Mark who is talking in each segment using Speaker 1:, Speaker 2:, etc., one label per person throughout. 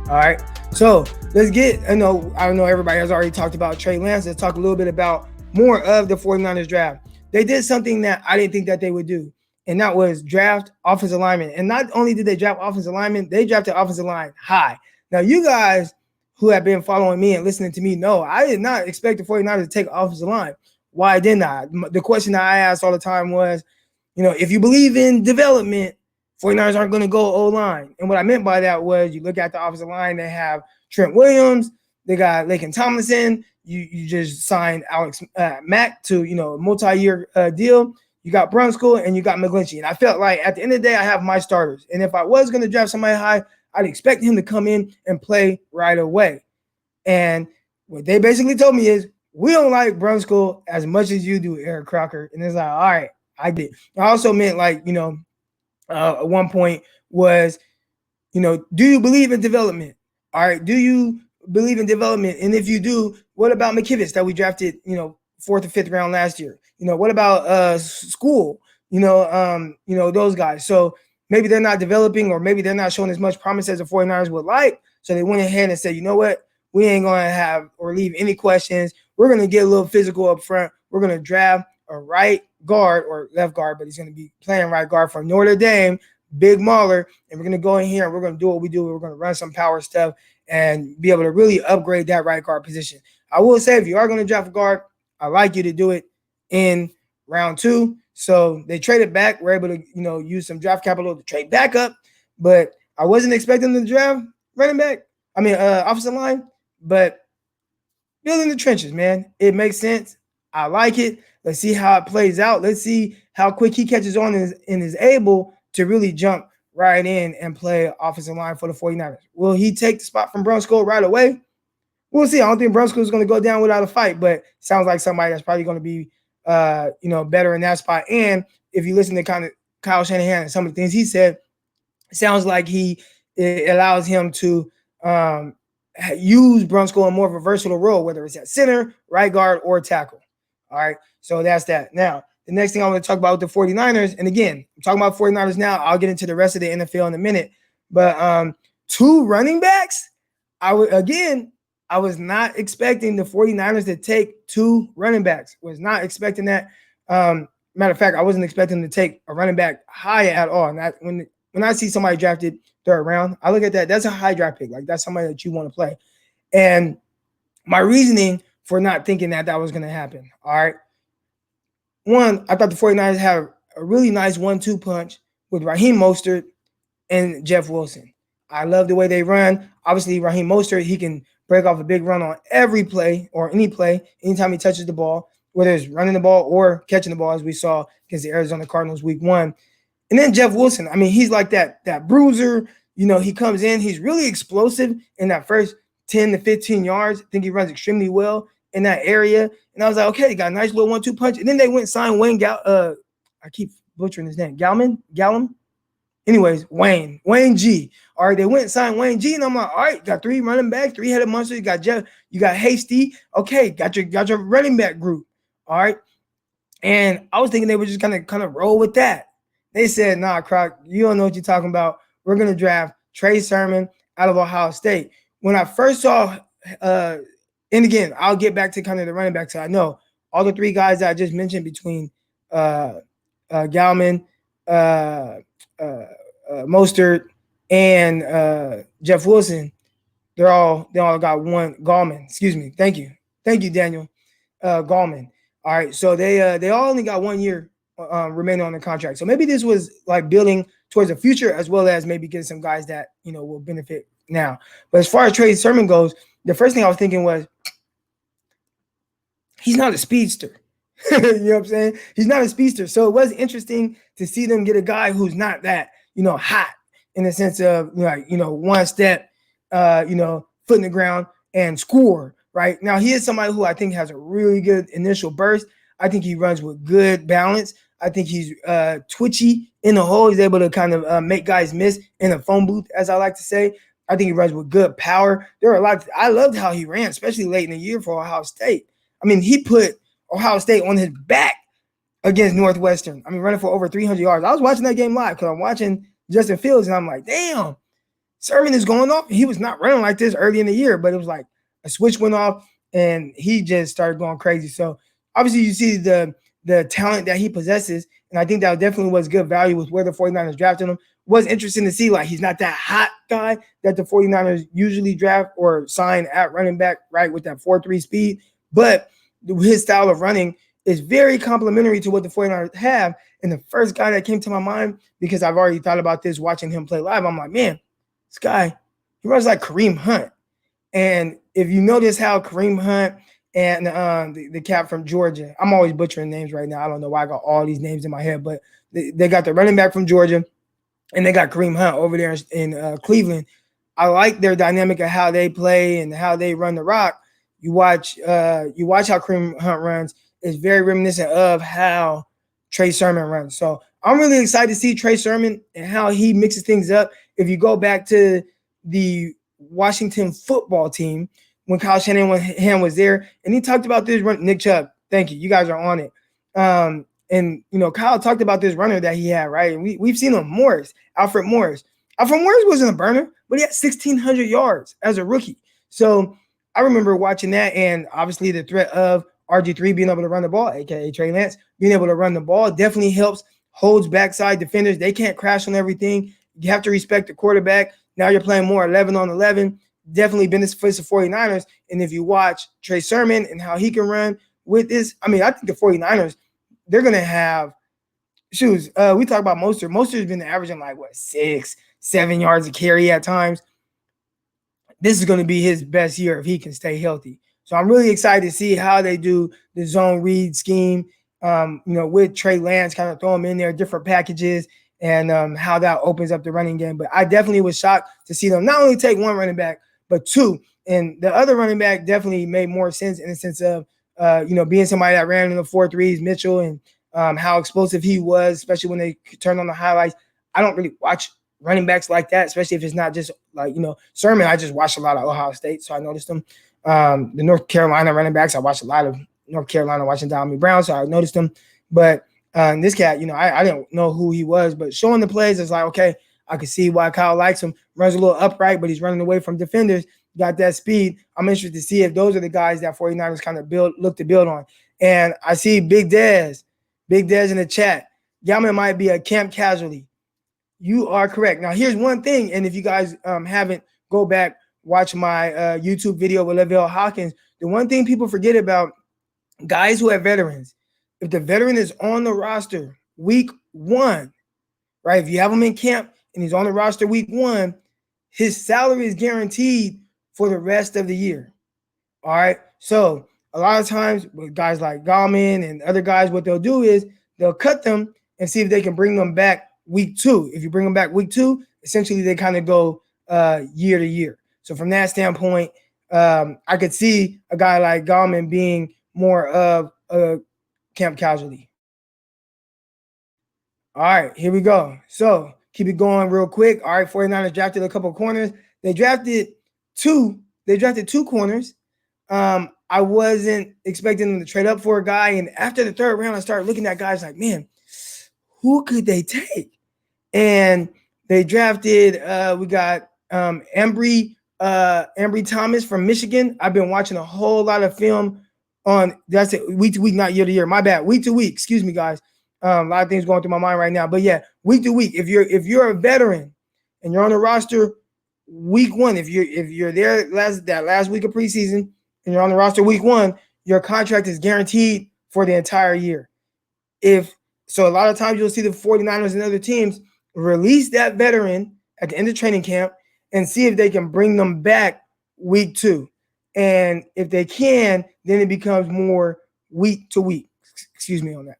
Speaker 1: All right. So let's get, I know everybody has already talked about Trey Lance. Let's talk a little bit about more of the 49ers draft. They did something that I didn't think that they would do, and that was draft offensive linemen. And not only did they draft offensive linemen, they drafted offensive line high. Now, you guys who have been following me and listening to me know I did not expect the 49ers to take offensive line. Why didn't I? The question that I asked all the time was, if you believe in development, 49ers aren't going to go O-line. And what I meant by that was you look at the offensive line, they have Trent Williams, they got Laken Tomlinson, you just signed Alex Mack to, a multi-year deal. You got Brunskill and you got McGlinchey. And I felt like at the end of the day, I have my starters. And if I was going to draft somebody high, I'd expect him to come in and play right away. And what they basically told me is, we don't like Brunskill as much as you do, Eric Crocker. And it's like, all right, I did. I also meant at one point was, do you believe in development? All right. Do you believe in development? And if you do, what about McKivitz that we drafted, 4th or 5th round last year? What about School? Those guys. So maybe they're not developing, or maybe they're not showing as much promise as the 49ers would like. So they went ahead and said, you know what? We ain't going to have or leave any questions. We're going to get a little physical up front. We're going to draft a right guard or left guard, but he's going to be playing right guard from Notre Dame, big mauler, and we're going to go in here and we're going to do what we do. We're going to run some power stuff and be able to really upgrade that right guard position. I will say, if you are going to draft a guard, I'd like you to do it in round 2. So they traded back. We're able to, use some draft capital to trade back up, but I wasn't expecting them to draft offensive line, but building the trenches, man. It makes sense. I like it. Let's see how it plays out. Let's see how quick he catches on and is able to really jump right in and play offensive line for the 49ers. Will he take the spot from Brunskill right away? We'll see. I don't think Brunskill is going to go down without a fight, but sounds like somebody that's probably going to be, better in that spot. And if you listen to kind of Kyle Shanahan and some of the things he said, it sounds like it allows him to use Brunskill in more of a versatile role, whether it's at center, right guard, or tackle. All right, so that's that. Now, the next thing I want to talk about with the 49ers, and again, I'm talking about 49ers now. I'll get into the rest of the NFL in a minute. But 2 running backs, I was not expecting the 49ers to take 2 running backs. Was not expecting that. Matter of fact, I wasn't expecting to take a running back high at all. And when I see somebody drafted 3rd round, I look at that. That's a high draft pick. Like, that's somebody that you want to play. And my reasoning for not thinking that was going to happen. All right. One, I thought the 49ers had a really nice 1-2 punch with Raheem Mostert and Jeff Wilson. I love the way they run. Obviously, Raheem Mostert, he can break off a big run on every play or any play, anytime he touches the ball, whether it's running the ball or catching the ball, as we saw against the Arizona Cardinals week 1. And then Jeff Wilson, he's like that bruiser. He comes in, he's really explosive in that first 10 to 15 yards. I think he runs extremely well in that area. And I was like, okay, he got a nice little 1-2 punch. And then they went and signed Wayne I keep butchering his name. Gallman? Anyways, Wayne G. All right, they went and signed Wayne G. And I'm like, all right, got 3 running backs, 3-headed monster. You got Jeff, you got Hasty. Okay, got your running back group. All right. And I was thinking they were just gonna kind of roll with that. They said, nah, Croc, you don't know what you're talking about. We're gonna draft Trey Sermon out of Ohio State. When I first saw and again, I'll get back to kind of the running back side. I know all the 3 guys that I just mentioned between Gallman, Mostert, and Jeff Wilson, they all got 1 Gallman. Excuse me. Thank you, Daniel Gallman. All right, so they all only got 1 year remaining on the contract. So maybe this was like building towards the future, as well as maybe getting some guys that will benefit now. But as far as Trey Sermon goes, the first thing I was thinking was, he's not a speedster. You know what I'm saying? He's not a speedster. So it was interesting to see them get a guy who's not that, hot in the sense of one step, foot in the ground and score. Right now, he is somebody who I think has a really good initial burst. I think he runs with good balance. I think he's twitchy in the hole. He's able to kind of make guys miss in a phone booth, as I like to say. I think he runs with good power. I loved how he ran, especially late in the year for Ohio State. He put Ohio State on his back against Northwestern. Running for over 300 yards. I was watching that game live because I'm watching Justin Fields, and I'm like, damn, Sermon is going off. He was not running like this early in the year, but it was like a switch went off and he just started going crazy. So obviously you see the talent that he possesses. And I think that definitely was good value with where the 49ers drafted him. Was interesting to see, like, he's not that hot guy that the 49ers usually draft or sign at running back, right, with that 4.3 speed. But his style of running is very complementary to what the 49ers have. And the first guy that came to my mind, because I've already thought about this watching him play live, I'm like, man, this guy, he runs like Kareem Hunt. And if you notice how Kareem Hunt and the cat from Georgia, I'm always butchering names right now. I don't know why I got all these names in my head, but they got the running back from Georgia and they got Kareem Hunt over there in Cleveland. I like their dynamic of how they play and how they run the rock. You watch how Kareem Hunt runs. It's very reminiscent of how Trey Sermon runs. So I'm really excited to see Trey Sermon and how he mixes things up. If you go back to the Washington football team when Kyle Shanahan was there, and he talked about this run. Nick Chubb, thank you. You guys are on it. And Kyle talked about this runner that he had, right? And we've seen him, Alfred Morris. Alfred Morris wasn't a burner, but he had 1,600 yards as a rookie. So I remember watching that, and obviously the threat of RG3 being able to run the ball, aka Trey Lance, being able to run the ball definitely helps, holds backside defenders. They can't crash on everything. You have to respect the quarterback. Now you're playing more 11 on 11. Definitely benefits the 49ers. And if you watch Trey Sermon and how he can run with this, I mean, I think the 49ers, they're going to have shoes. We talk about Mostert. Mostert's been averaging like, 6-7 yards a carry at times. This is going to be his best year if he can stay healthy. So I'm really excited to see how they do the zone read scheme, with Trey Lance, kind of throw him in there, different packages, and how that opens up the running game. But I definitely was shocked to see them not only take one running back, but two. And the other running back definitely made more sense in the sense of, being somebody that ran in the 4.3s, Mitchell, and how explosive he was, especially when they turned on the highlights. I don't really watch running backs like that, especially if it's not just like, Sermon. I just watched a lot of Ohio State, so I noticed them. The North Carolina running backs, I watched a lot of North Carolina watching Dominic Brown, so I noticed them. But this cat, I didn't know who he was, but showing the plays, it's like, okay, I could see why Kyle likes him. Runs a little upright, but he's running away from defenders, got that speed. I'm interested to see if those are the guys that 49ers kind of look to build on. And I see Big Dez in the chat. Gallman might be a camp casualty. You are correct. Now, here's one thing, and if you guys haven't, go back, watch my YouTube video with Lavelle Hawkins. The one thing people forget about guys who have veterans, if the veteran is on the roster week 1, right? If you have him in camp and he's on the roster week 1, his salary is guaranteed for the rest of the year. All right. So a lot of times with guys like Gallman and other guys, what they'll do is they'll cut them and see if they can bring them back week 2. If you bring them back week 2, essentially they kind of go year to year. So from that standpoint, I could see a guy like Gallman being more of a camp casualty. All right, here we go. So keep it going real quick. All right, 49ers drafted a couple of corners. They drafted two corners. I wasn't expecting them to trade up for a guy. And after the 3rd round, I started looking at guys like, man, who could they take? And they drafted, we got Embry Thomas from Michigan. I've been watching a whole lot of film on, that's it, week to week, not year to year. My bad. Week to week. Excuse me, guys. A lot of things going through my mind right now. But yeah, week to week. If you're a veteran and you're on the roster week 1, if you're there that last week of preseason and you're on the roster week 1, your contract is guaranteed for the entire year. So a lot of times you'll see the 49ers and other teams release that veteran at the end of training camp and see if they can bring them back week 2. And if they can, then it becomes more week to week. Excuse me on that.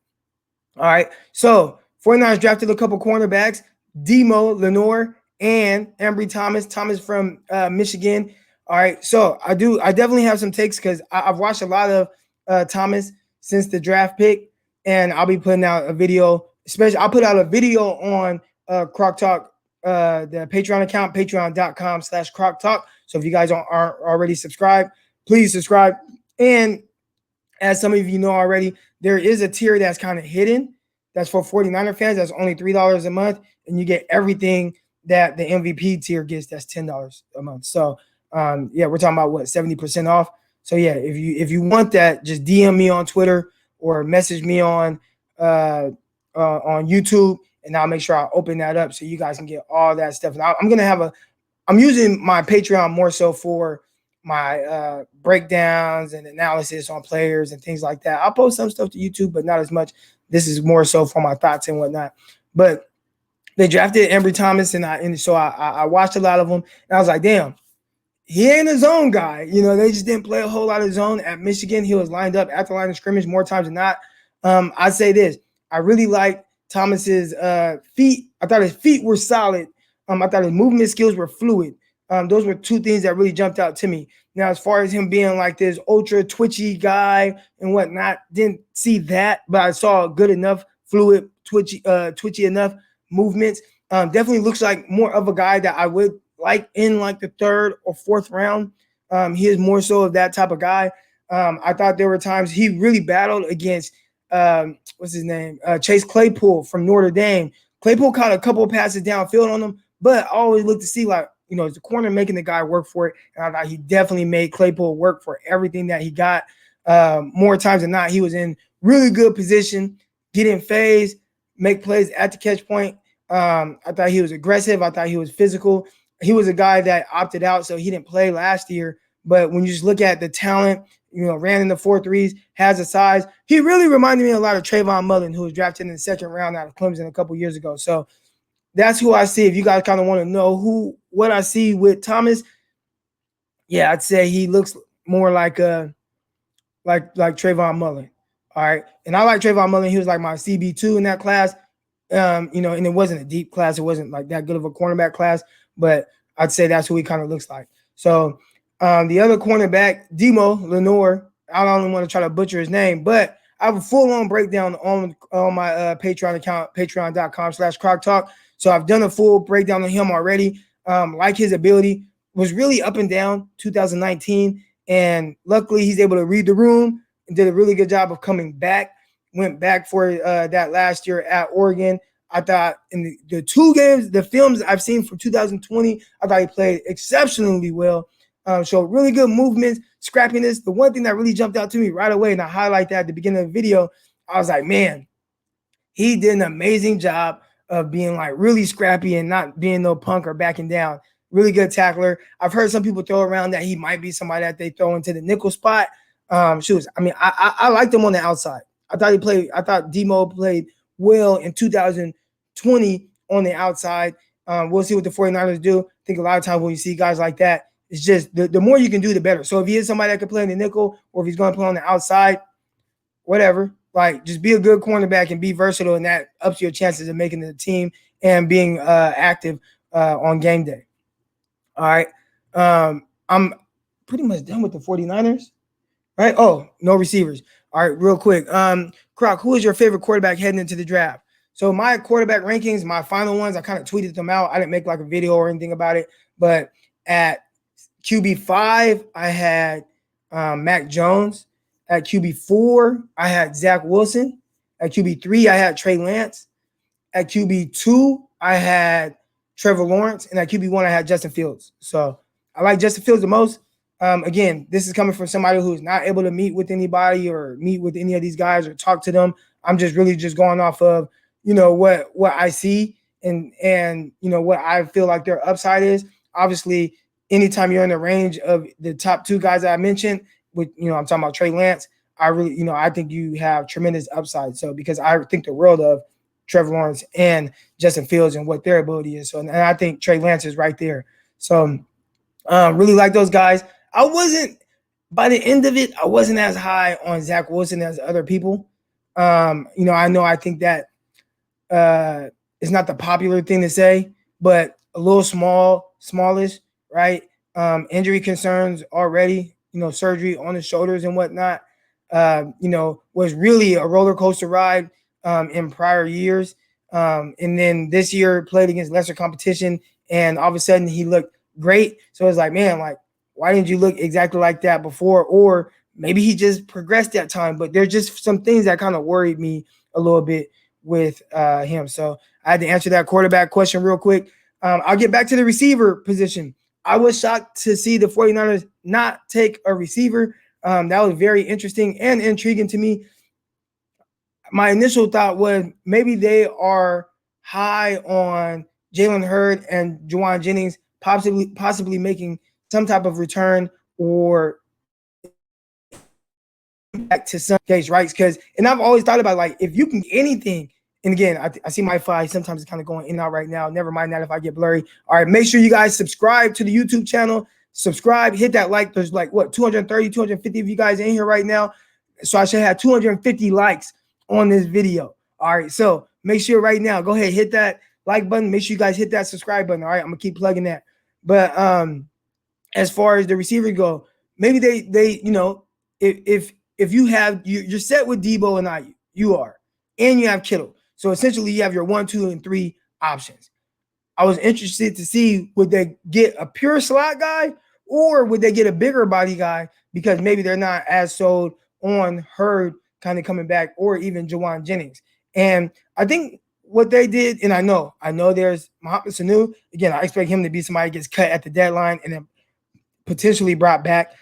Speaker 1: All right. So 49ers drafted a couple cornerbacks, Demo, Lenore, and Embry Thomas from Michigan. All right. So I definitely have some takes because I've watched a lot of Thomas since the draft pick, and I'll be putting out a video. I'll put out a video on Croc Talk, the Patreon account, patreon.com/Croc Talk. So if you guys aren't already subscribed, please subscribe. And as some of you know already, there is a tier that's kind of hidden. That's for 49er fans. That's only $3 a month, and you get everything that the MVP tier gets, that's $10 a month. So yeah, we're talking about what, 70% off. So yeah, if you want that, just DM me on Twitter or message me on YouTube, and I'll make sure I open that up so you guys can get all that stuff. And I'm gonna have I'm using my Patreon more so for my breakdowns and analysis on players and things like that. I'll post some stuff to YouTube, but not as much. This is more so for my thoughts and whatnot. But they drafted Ambry Thomas, and so I watched a lot of them, and I was like, damn, he ain't a zone guy. They just didn't play a whole lot of zone at Michigan. He was lined up at the line of scrimmage more times than not. I'd say this. I really like Thomas's feet. I thought his feet were solid. I thought his movement skills were fluid. Those were two things that really jumped out to me. Now, as far as him being like this ultra twitchy guy and whatnot, didn't see that, but I saw good enough fluid, twitchy enough movements. Definitely looks like more of a guy that I would like in like the third or fourth round. He is more so of that type of guy. I thought there were times he really battled against what's his name? Chase Claypool from Notre Dame. Claypool caught a couple of passes downfield on him, but I always look to see like, is the corner making the guy work for it? And I thought he definitely made Claypool work for everything that he got. More times than not, he was in really good position, get in phase, make plays at the catch point. I thought he was aggressive. I thought he was physical. He was a guy that opted out, so he didn't play last year. But when you just look at the talent, ran in the 4.3s, has the size. He really reminded me a lot of Trayvon Mullen, who was drafted in the second round out of Clemson a couple years ago. So that's who I see. If you guys kind of want to know what I see with Thomas, yeah, I'd say he looks more like Trayvon Mullen. All right. And I like Trayvon Mullen. He was like my CB2 in that class. And it wasn't a deep class. It wasn't like that good of a cornerback class, but I'd say that's who he kind of looks like. So the other cornerback, Demo Lenore, I don't want to try to butcher his name, but I have a full-on breakdown on my Patreon account, patreon.com/croctalk. So I've done a full breakdown on him already. Like his ability, was really up and down 2019. And luckily he's able to read the room and did a really good job of coming back. Went back for that last year at Oregon. I thought in the two games, the films I've seen from 2020, I thought he played exceptionally well. Showed really good movements, scrappiness. The one thing that really jumped out to me right away, and I highlight that at the beginning of the video, I was like, man, he did an amazing job of being like really scrappy and not being no punk or backing down. Really good tackler. I've heard some people throw around that he might be somebody that they throw into the nickel spot. I liked him on the outside. I thought Demo played well in 2020 on the outside. We'll see what the 49ers do. I think a lot of times when you see guys like that, it's just the more you can do, the better. So if he is somebody that can play in the nickel, or if he's going to play on the outside, whatever, like just be a good cornerback and be versatile, and that ups your chances of making the team and being active on game day. All right. I'm pretty much done with the 49ers, right? Oh, no receivers. All right, real quick. Croc, who is your favorite quarterback heading into the draft? So my quarterback rankings, my final ones, I kind of tweeted them out. I didn't make like a video or anything about it, but at QB5, I had Mac Jones. At QB4, I had Zach Wilson. At QB3, I had Trey Lance. At QB2, I had Trevor Lawrence. And at QB1, I had Justin Fields. So I like Justin Fields the most. Again, this is coming from somebody who's not able to meet with anybody or meet with any of these guys or talk to them. I'm just really just going off of, what I see and what I feel like their upside is. Obviously, anytime you're in the range of the top two guys that I mentioned, with I'm talking about Trey Lance, I really, I think you have tremendous upside. So because I think the world of Trevor Lawrence and Justin Fields and what their ability is. So and I think Trey Lance is right there. So really like those guys. By the end of it, I wasn't as high on Zach Wilson as other people. I think that it's not the popular thing to say, but a little smallish, right? Injury concerns already, surgery on his shoulders and whatnot, was really a roller coaster ride in prior years. And then this year played against lesser competition, and all of a sudden he looked great. So it's like, man, like, why didn't you look exactly like that before? Or maybe he just progressed that time. But there's just some things that kind of worried me a little bit with him. So I had to answer that quarterback question real quick. I'll get back to the receiver position. I was shocked to see the 49ers not take a receiver. That was very interesting and intriguing to me. My initial thought was maybe they are high on Jalen Hurd and Juwan Jennings, possibly making some type of return or back to some case, right? Because, and I've always thought about, like, if you can get anything, and again, I see my file sometimes it's kind of going in and out right now. Never mind that if I get blurry. All right, make sure you guys subscribe to the YouTube channel. Subscribe, hit that like. There's like, what, 230, 250 of you guys in here right now. So I should have 250 likes on this video. All right, so make sure right now, go ahead, hit that like button. Make sure you guys hit that subscribe button. All right, I'm gonna keep plugging that. But as far as the receiver go, maybe they if you have you're set with Debo and IU, you are, and you have Kittle. So essentially, you have your 1, 2, and 3 options. I was interested to see, would they get a pure slot guy or would they get a bigger body guy, because maybe they're not as sold on Hurd kind of coming back, or even Juwan Jennings. And I think what they did, and I know there's Mohamed Sanu. Again, I expect him to be somebody who gets cut at the deadline and then potentially brought back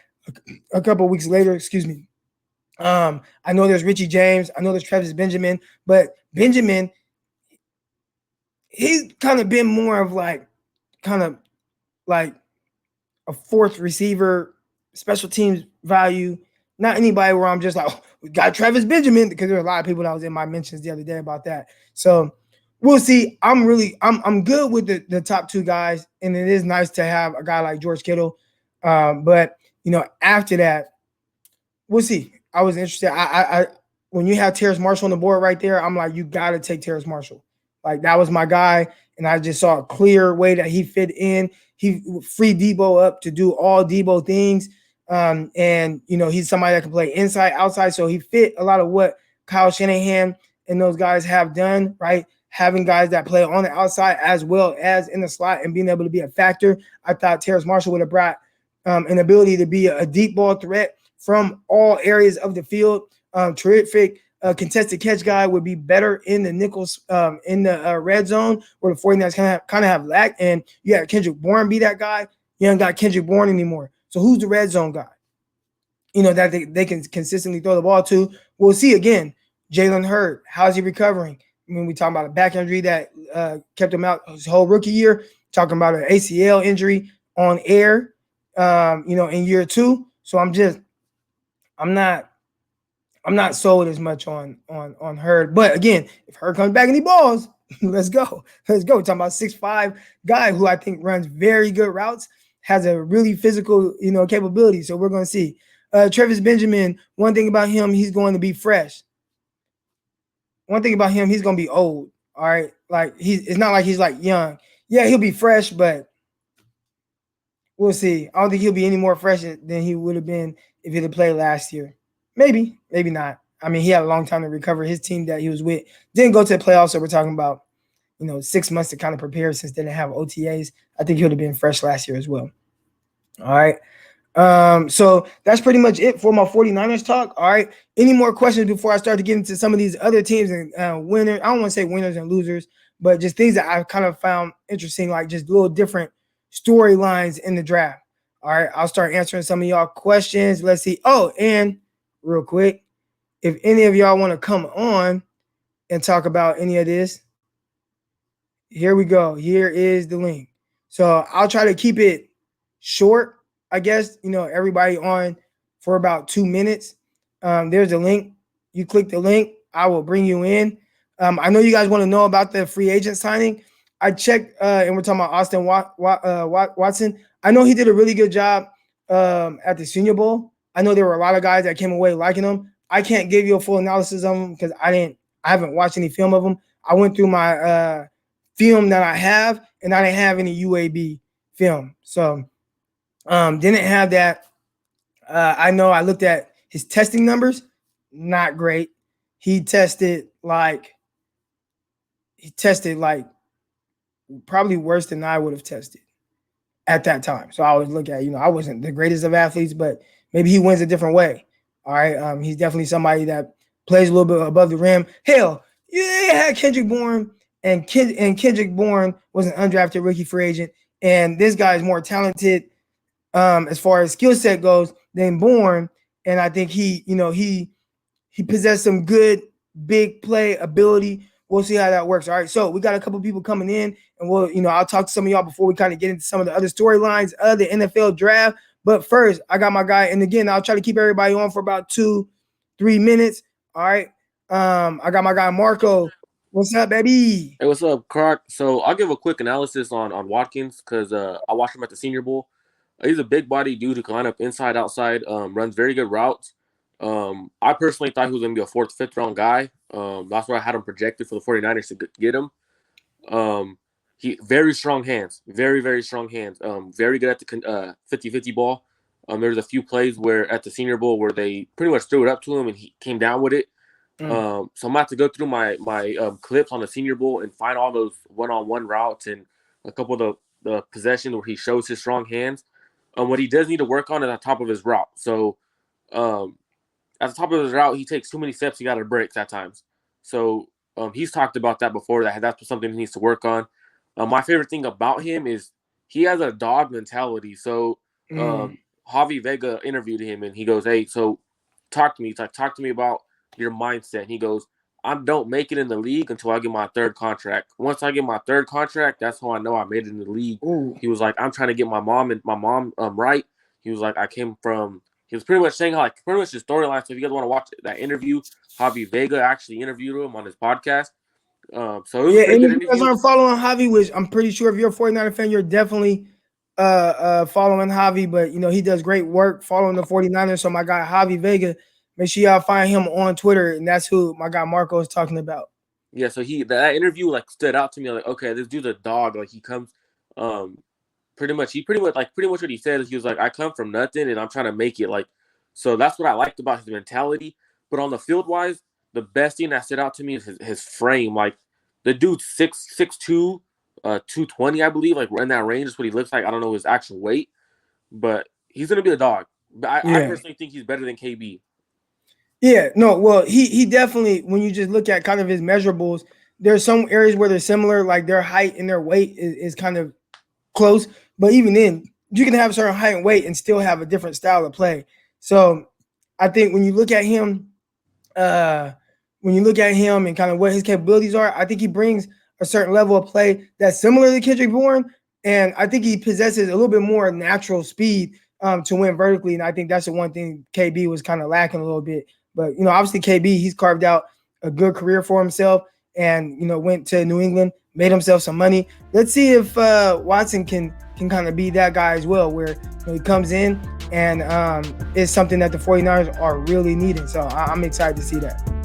Speaker 1: a couple of weeks later. Excuse me. I know there's Richie James. I know there's Travis Benjamin, but Benjamin, he's kind of been more of like a fourth receiver, special teams value. Not anybody where I'm just like, oh, we got Travis Benjamin, because there are a lot of people that was in my mentions the other day about that. So we'll see. I'm good with the top 2 guys, and it is nice to have a guy like George Kittle. But after that, we'll see. I was interested. I when you have Terrace Marshall on the board right there, I'm like, you got to take Terrace Marshall. Like, that was my guy, and I just saw a clear way that he fit in. He freed Debo up to do all Debo things. And he's somebody that can play inside, outside. So he fit a lot of what Kyle Shanahan and those guys have done, right? Having guys that play on the outside as well as in the slot and being able to be a factor. I thought Terrace Marshall would have brought an ability to be a deep ball threat from all areas of the field. Terrific contested catch guy, would be better in the nickels, in the red zone, where the 49ers kind of have lacked. And you had Kendrick Bourne be that guy. You haven't got Kendrick Bourne anymore. So who's the red zone guy? That they can consistently throw the ball to. We'll see again. Jalen Hurd, how's he recovering? I mean, we talking about a back injury that kept him out his whole rookie year. Talking about an ACL injury on air, in year 2. So I'm not sold as much on Hurd. But again, if Hurd comes back and he balls, let's go. We're talking about 6'5" guy who I think runs very good routes, has a really physical, capability. So we're going to see. Travis Benjamin, one thing about him, he's going to be fresh. One thing about him, he's going to be old. All right. Like, it's not like he's like young. Yeah, he'll be fresh, but we'll see. I don't think he'll be any more fresh than he would have been if he'd have played last year. Maybe not. I mean, he had a long time to recover. His team that he was with didn't go to the playoffs, so we're talking about, 6 months to kind of prepare since they didn't have OTAs. I think he would have been fresh last year as well. All right. So that's pretty much it for my 49ers talk. All right. Any more questions before I start to get into some of these other teams and winners? I don't want to say winners and losers, but just things that I kind of found interesting, like just little different storylines in the draft. All right. I'll start answering some of y'all questions. Let's see. Oh, and real quick, if any of y'all want to come on and talk about any of this, here we go. Here is the link. So I'll try to keep it short. I guess, everybody on for about 2 minutes. There's a link. You click the link. I will bring you in. I know you guys want to know about the free agent signing. I checked, and we're talking about Austin Watson. I know he did a really good job at the Senior Bowl. I know there were a lot of guys that came away liking him. I can't give you a full analysis of him because I haven't watched any film of him. I went through my film that I have, and I didn't have any UAB film. So didn't have that. I know I looked at his testing numbers, not great. He tested like probably worse than I would have tested at that time. So I always look at, I wasn't the greatest of athletes, but maybe he wins a different way. All right. He's definitely somebody that plays a little bit above the rim. Hell, you had Kendrick Bourne and Kendrick Bourne was an undrafted rookie free agent, and this guy is more talented as far as skill set goes than Bourne, and I think he possessed some good big play ability. We'll see how that works. All right, so we got a couple people coming in, and I'll talk to some of y'all before we kind of get into some of the other storylines of the NFL draft. But first, I got my guy, and again, I'll try to keep everybody on for about 2-3 minutes. All right, I got my guy Marco. What's up, baby?
Speaker 2: Hey, what's up, Clark? So I'll give a quick analysis on Watkins because I watched him at the Senior Bowl. He's a big body dude who can line up inside, outside, runs very good routes. I personally thought he was going to be a 4th, 5th round guy. That's why I had him projected for the 49ers to get him. He very strong hands, very, very strong hands. Very good at the 50-50 ball. There's a few plays where at the Senior Bowl where they pretty much threw it up to him and he came down with it. So I'm about to go through my clips on the Senior Bowl and find all those one-on-one routes and a couple of the possessions where he shows his strong hands. What he does need to work on is at the top of his route. So at the top of his route, he takes too many steps. He got to breaks at times. So he's talked about that before. That's something he needs to work on. My favorite thing about him is he has a dog mentality. So Javi Vega interviewed him and he goes, "Hey, so talk to me. He's like, talk to me about your mindset." And he goes, "I don't make it in the league until I get my 3rd contract. Once I get my 3rd contract, that's how I know I made it in the league."
Speaker 1: Ooh.
Speaker 2: He was like, "I'm trying to get my mom right." He was like, he was pretty much saying how like pretty much his storyline. So if you guys want to watch that interview, Javi Vega actually interviewed him on his podcast. So it was
Speaker 1: And if
Speaker 2: pretty good
Speaker 1: you guys
Speaker 2: interview.
Speaker 1: aren't following Javi, which I'm pretty sure if you're a 49er fan, you're definitely following Javi, but he does great work following the 49ers. So my guy Javi Vega, make sure y'all find him on Twitter, and that's who my guy Marco is talking about.
Speaker 2: Yeah, so that interview like stood out to me. Like, okay, this dude's a dog. Like he comes, pretty much what he said is he was like, "I come from nothing and I'm trying to make it." Like, so that's what I liked about his mentality. But on the field wise, the best thing that stood out to me is his frame. Like the dude's 6'2", 220, I believe. Like in that range is what he looks like. I don't know his actual weight, but he's gonna be a dog. But I personally think he's better than KB.
Speaker 1: Yeah, no, well, he definitely, when you just look at kind of his measurables, there's some areas where they're similar, like their height and their weight is kind of close. But even then, you can have a certain height and weight and still have a different style of play. So I think when you look at him, and kind of what his capabilities are, I think he brings a certain level of play that's similar to Kendrick Bourne, and I think he possesses a little bit more natural speed to win vertically, and I think that's the one thing KB was kind of lacking a little bit. But obviously KB, he's carved out a good career for himself, and went to New England, made himself some money. Let's see if Watson can kind of be that guy as well, where he comes in and it's something that the 49ers are really needing. So I'm excited to see that.